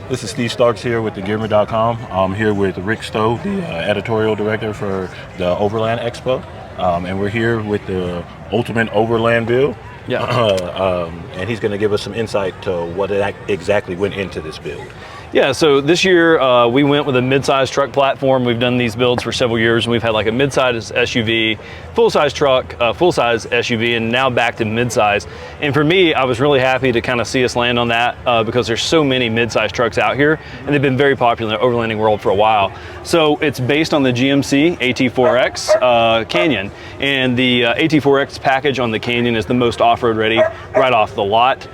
This is Steve Starks here with Engearment.com. I'm here with Rick Stowe, the editorial director for the Overland Expo. And we're here with the Ultimate Overland Build. Yeah. And he's going to give us some insight to what exactly went into this build. Yeah, so this year we went with a mid-size truck platform. We've done these builds for several years, and we've had like a mid-size SUV, full-size truck, full-size SUV, and now back to mid-size. And for me, I was really happy to kind of see us land on that because there's so many mid-size trucks out here, and they've been very popular in the overlanding world for a while. So it's based on the GMC AT4X Canyon, and the AT4X package on the Canyon is the most off-road ready right off the lot.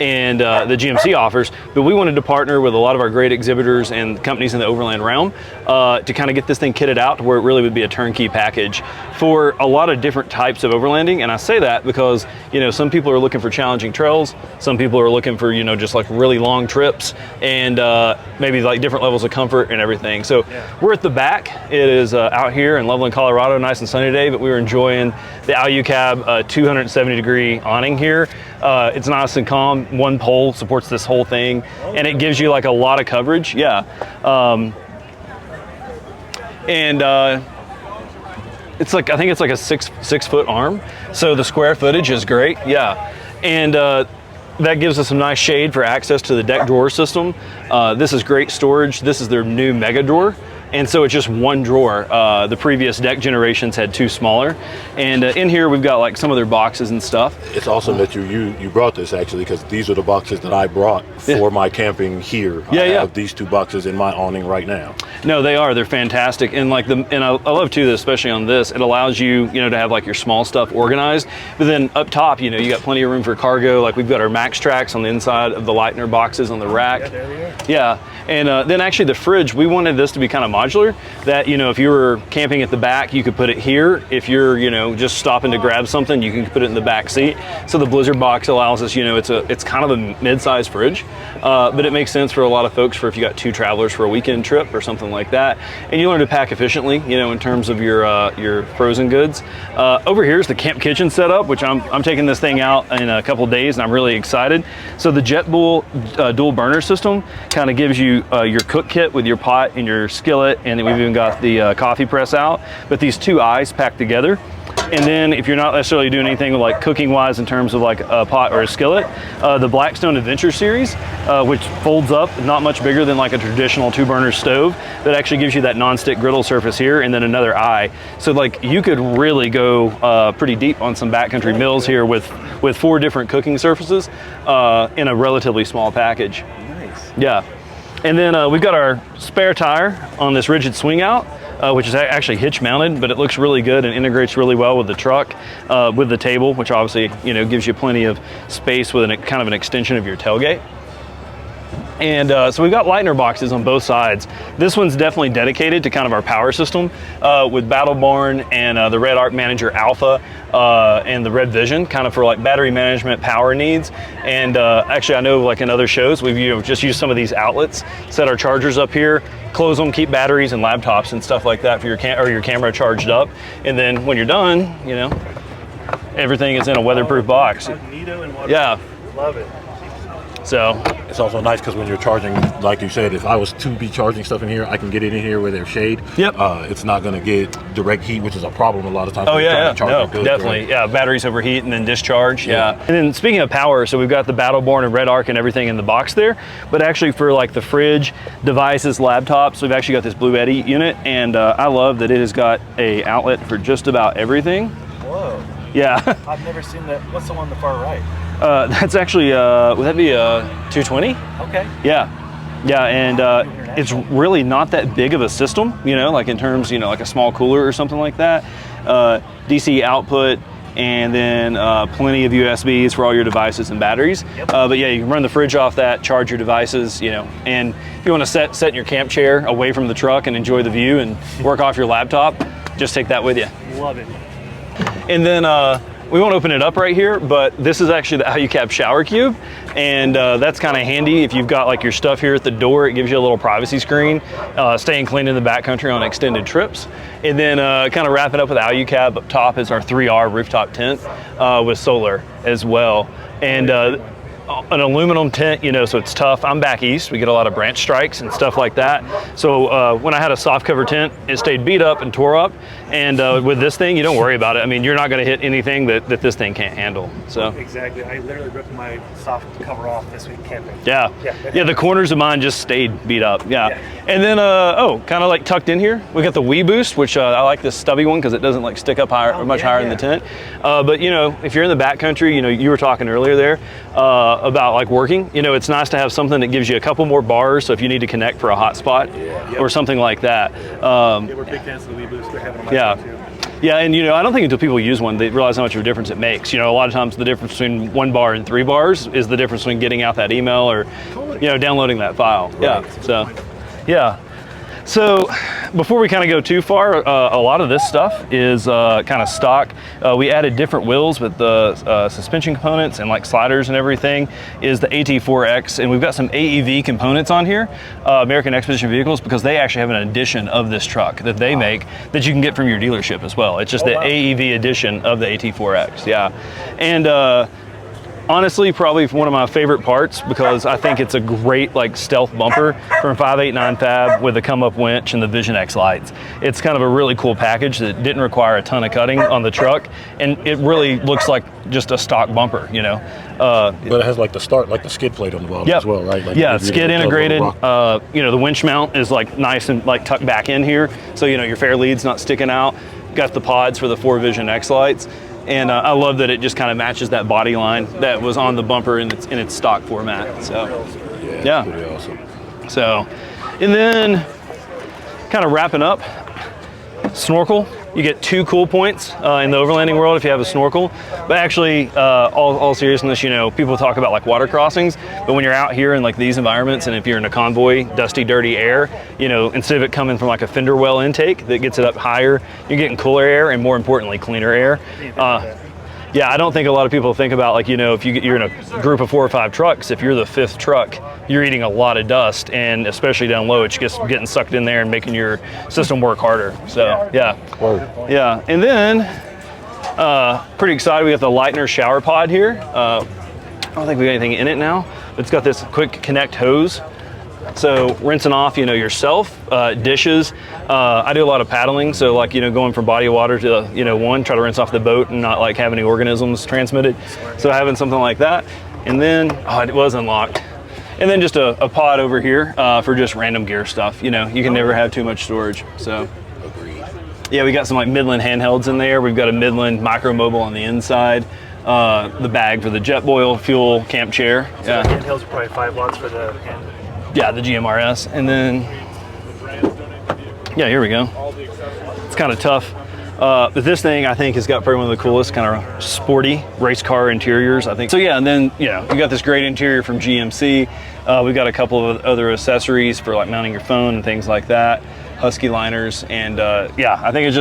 And the GMC offers, but we wanted to partner with a lot of our great exhibitors and companies in the overland realm to kind of get this thing kitted out to where it really would be a turnkey package for a lot of different types of overlanding. And I say that because, you know, some people are looking for challenging trails, some people are looking for, you know, just like really long trips and maybe like different levels of comfort and everything. So we're at the back. It is out here in Loveland, Colorado, nice and sunny day, but we were enjoying the AluCab 270-degree awning here. It's nice and calm. One pole supports this whole thing, and it gives you like a lot of coverage. Yeah. It's like, I think it's like a six foot arm. So the square footage is great. Yeah. And that gives us some nice shade for access to the deck drawer system. This is great storage. This is their new mega drawer. And so it's just one drawer. The previous deck generations had two smaller. And in here we've got like some of their boxes and stuff. It's awesome that you brought this actually, because these are the boxes that I brought for my camping here. I have these two boxes in my awning right now. No, they are. They're fantastic. And like I love too that especially on this, it allows you, you know, to have like your small stuff organized. But then up top, you know, you got plenty of room for cargo. Like we've got our Max Tracks on the inside of the Lightner boxes on the rack. Yeah, there we are. Yeah. And then actually the fridge, we wanted this to be kind of modular, that, you know, if you were camping at the back, you could put it here. If you're, you know, just stopping to grab something, you can put it in the back seat. So the Blizzard box allows us, you know, it's kind of a mid-sized fridge, but it makes sense for a lot of folks for if you got two travelers for a weekend trip or something like that. And you learn to pack efficiently, you know, in terms of your frozen goods. Over here is the camp kitchen setup, which I'm taking this thing out in a couple days, and I'm really excited. So the JetBull dual burner system kind of gives you your cook kit with your pot and your skillet, and then we've even got the coffee press out, but these two eyes packed together. And then if you're not necessarily doing anything like cooking wise in terms of like a pot or a skillet, the Blackstone Adventure series, which folds up, not much bigger than like a traditional 2-burner stove, that actually gives you that non-stick griddle surface here and then another eye. So like you could really go pretty deep on some backcountry meals here with 4 different cooking surfaces in a relatively small package. Nice. Yeah. And then we've got our spare tire on this rigid swing out, which is actually hitch mounted, but it looks really good and integrates really well with the truck, with the table, which obviously, you know, gives you plenty of space with kind of an extension of your tailgate. And so we've got Lightner boxes on both sides. This one's definitely dedicated to kind of our power system with Battle Barn and the Red Arc Manager Alpha and the Red Vision, kind of for like battery management, power needs. And actually I know like in other shows, we've just used some of these outlets, set our chargers up here, close them, keep batteries and laptops and stuff like that for your camera charged up. And then when you're done, you know, everything is in a weatherproof box. Magneto and waterproof. Yeah. Love it. So it's also nice because when you're charging, like you said, if I was to be charging stuff in here, I can get it in here where there's shade. Yep. It's not going to get direct heat, which is a problem a lot of times. Oh yeah, no, goods, definitely. right? Yeah, batteries overheat and then discharge. Yeah. And then speaking of power, so we've got the Battle Barn and Red Arc and everything in the box there, but actually for like the fridge, devices, laptops, we've actually got this Blue Eddy unit, and I love that it has got a outlet for just about everything. Whoa. Yeah. I've never seen that. What's the one on the far right? That's actually, would that be a 220? Okay. Yeah. Yeah, and it's really not that big of a system, you know, like in terms, you know, like a small cooler or something like that. DC output, and then plenty of USBs for all your devices and batteries. Yep. But yeah, you can run the fridge off that, charge your devices, you know, and if you want to set in your camp chair away from the truck and enjoy the view and work off your laptop, just take that with you. Love it. And then we won't open it up right here, but this is actually the AluCab shower cube, and that's kind of handy if you've got like your stuff here at the door. It gives you a little privacy screen, staying clean in the backcountry on extended trips. And then kind of wrap it up with AluCab. Up top is our 3R rooftop tent with solar as well. And an aluminum tent, you know, so it's tough. I'm back east. We get a lot of branch strikes and stuff like that. So when I had a soft cover tent, it stayed beat up and tore up. And with this thing, you don't worry about it. I mean, you're not going to hit anything that this thing can't handle. So Exactly. I literally ripped my soft cover off this week camping. yeah, the corners of mine just stayed beat up. Yeah. And then kind of like tucked in here, we got the Wii Boost, which I like this stubby one because it doesn't like stick up higher, much higher in the tent. But you know, if you're in the backcountry, you know, you were talking earlier there about like working. You know, it's nice to have something that gives you a couple more bars, so if you need to connect for a hot spot or something like that. We're big fans of the Wii Boost. They're having them on my too. Yeah, and you know, I don't think until people use one, they realize how much of a difference it makes. You know, a lot of times the difference between 1 bar and 3 bars is the difference between getting out that email or, you know, downloading that file. Right. Yeah. So before we kind of go too far, a lot of this stuff is kind of stock. We added different wheels with the suspension components and like sliders and everything is the AT4X, and we've got some AEV components on here, American Expedition Vehicles, because they actually have an edition of this truck that they make that you can get from your dealership as well. It's just the AEV edition of the AT4X, And honestly, probably one of my favorite parts because I think it's a great like stealth bumper from 589 Fab with the come up winch and the Vision X lights. It's kind of a really cool package that didn't require a ton of cutting on the truck, and it really looks like just a stock bumper, you know. But it has like the skid plate on the bottom as well, right? Like skid integrated. You know, the winch mount is like nice and like tucked back in here, so you know your fair lead's not sticking out. Got the pods for the 4 Vision X lights. And I love that it just kind of matches that body line that was on the bumper in its stock format. So, yeah. Pretty awesome. So, and then kind of wrapping up, snorkel. You get 2 cool points in the overlanding world if you have a snorkel. But actually, all seriousness, you know, people talk about like water crossings, but when you're out here in like these environments, and if you're in a convoy, dusty, dirty air, you know, instead of it coming from like a fender well intake that gets it up higher, you're getting cooler air and more importantly, cleaner air. Yeah, I don't think a lot of people think about like, you know, if you're in a group of 4 or 5 trucks, if you're the 5th truck, you're eating a lot of dust, and especially down low, it's just getting sucked in there and making your system work harder. So, yeah. And then, pretty excited, we got the Lightner shower pod here. I don't think we got anything in it now, but it's got this quick connect hose. So rinsing off, you know, yourself, dishes. I do a lot of paddling, so like, you know, going from body of water to, you know, try to rinse off the boat and not like have any organisms transmitted. So having something like that. And then, it was unlocked. And then just a pod over here for just random gear stuff. You know, you can never have too much storage. So, yeah, we got some like Midland handhelds in there. We've got a Midland micro mobile on the inside. The bag for the jet boil, fuel, camp chair. So the handhelds are probably 5 watts for the hand. Yeah, the GMRS. And then, yeah, here we go. It's kind of tough. But this thing, I think, has got probably one of the coolest kind of sporty race car interiors, I think. So yeah, and then, you know, we got this great interior from GMC. We've got a couple of other accessories for like mounting your phone and things like that. Husky liners. And yeah, I think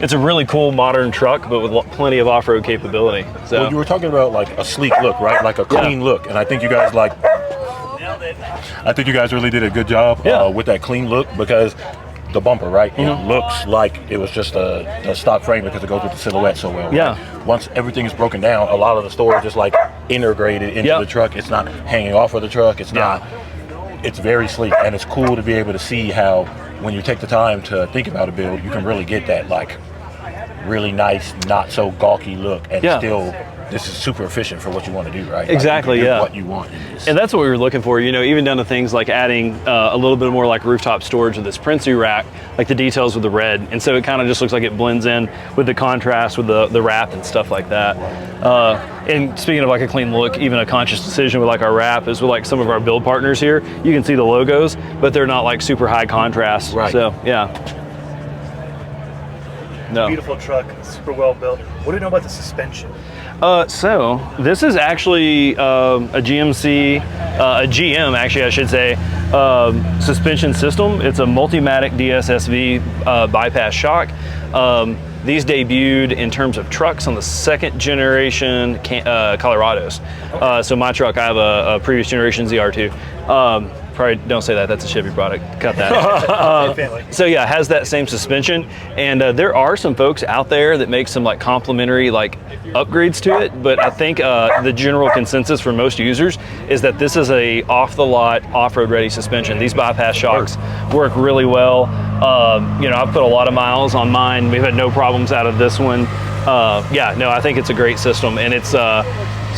it's a really cool modern truck, but with plenty of off-road capability. So well, you were talking about like a sleek look, right? Like a clean look. And I think you guys really did a good job with that clean look, because the bumper, right? It looks like it was just a stock frame because it goes with the silhouette so well. Yeah. Right? Once everything is broken down, a lot of the storage is like integrated into the truck. It's not hanging off of the truck. It's not. It's very sleek, and it's cool to be able to see how when you take the time to think about a build, you can really get that like really nice, not so gawky look, and still. This is super efficient for what you want to do, right? Exactly, like what you want in this. And that's what we were looking for, you know, even down to things like adding a little bit more like rooftop storage with this Prinsu rack, like the details with the red. And so it kind of just looks like it blends in with the contrast with the wrap and stuff like that. And speaking of like a clean look, even a conscious decision with like our wrap is with like some of our build partners here. You can see the logos, but they're not like super high contrast. Right. So, yeah. No. Beautiful truck, super well built. What do you know about the suspension? So this is actually a GMC, a GM actually I should say, suspension system. It's a Multimatic DSSV bypass shock. These debuted in terms of trucks on the 2nd generation Colorados. So my truck, I have a previous generation ZR2. probably don't say that. That's a Chevy product. Cut that. Family. So yeah, it has that same suspension, and there are some folks out there that make some like complimentary like upgrades to it. But I think the general consensus for most users is that this is a off-the-lot, off-road ready suspension. These bypass shocks work really well. You know, I've put a lot of miles on mine. We've had no problems out of this one. Yeah, no, I think it's a great system, and it's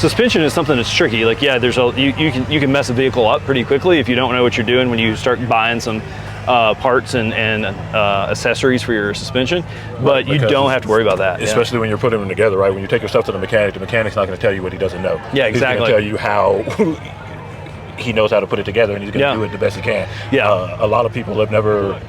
suspension is something that's tricky. Like, yeah, there's you can mess a vehicle up pretty quickly if you don't know what you're doing when you start buying some parts and accessories for your suspension, but you don't have to worry about that. Especially when you're putting them together, right? When you take your stuff to the mechanic's not going to tell you what he doesn't know. Yeah, exactly. He's going to tell you how he knows how to put it together, and he's going to do it the best he can. Yeah. A lot of people have never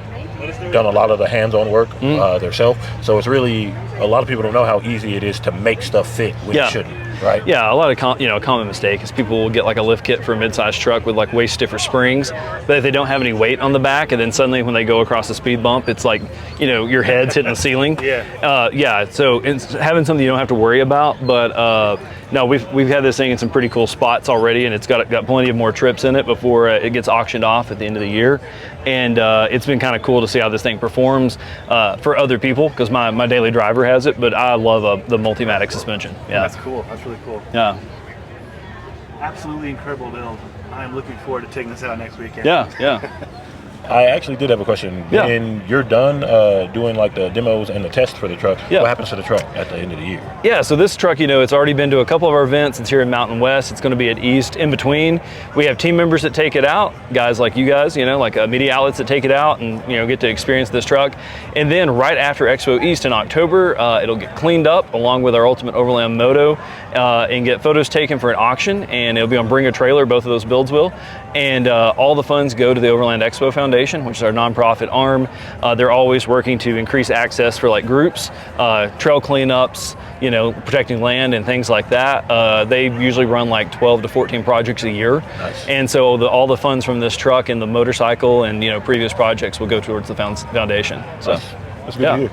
done a lot of the hands-on work themselves, so it's really, a lot of people don't know how easy it is to make stuff fit when it shouldn't, right? Yeah, a lot of common mistake is people will get like a lift kit for a mid-sized truck with like way stiffer springs, but if they don't have any weight on the back, and then suddenly when they go across the speed bump, it's like, you know, your head's hitting the ceiling. Yeah, so it's having something you don't have to worry about, but no, we've had this thing in some pretty cool spots already, and it's got plenty of more trips in it before it gets auctioned off at the end of the year. And it's been kind of cool to see how this thing performs for other people, because my daily driver has it, but I love the Multimatic suspension. Yeah, That's cool. That's really cool. Yeah. Absolutely incredible build. I'm looking forward to taking this out next weekend. Yeah. I actually did have a question. Yeah. When you're done doing like the demos and the tests for the truck, what happens to the truck at the end of the year? Yeah, so this truck, you know, it's already been to a couple of our events. It's here in Mountain West. It's going to be at East in between. We have team members that take it out, guys like you guys, you know, like media outlets that take it out and, you know, get to experience this truck. And then right after Expo East in October, it'll get cleaned up along with our Ultimate Overland Moto and get photos taken for an auction. And it'll be on Bring a Trailer, both of those builds will. And all the funds go to the Overland Expo Foundation, which is our nonprofit arm. They're always working to increase access for like groups, trail cleanups, you know, protecting land and things like that. They usually run like 12 to 14 projects a year. Nice. And so all the funds from this truck and the motorcycle and, you know, previous projects will go towards the foundation. So That's good to hear.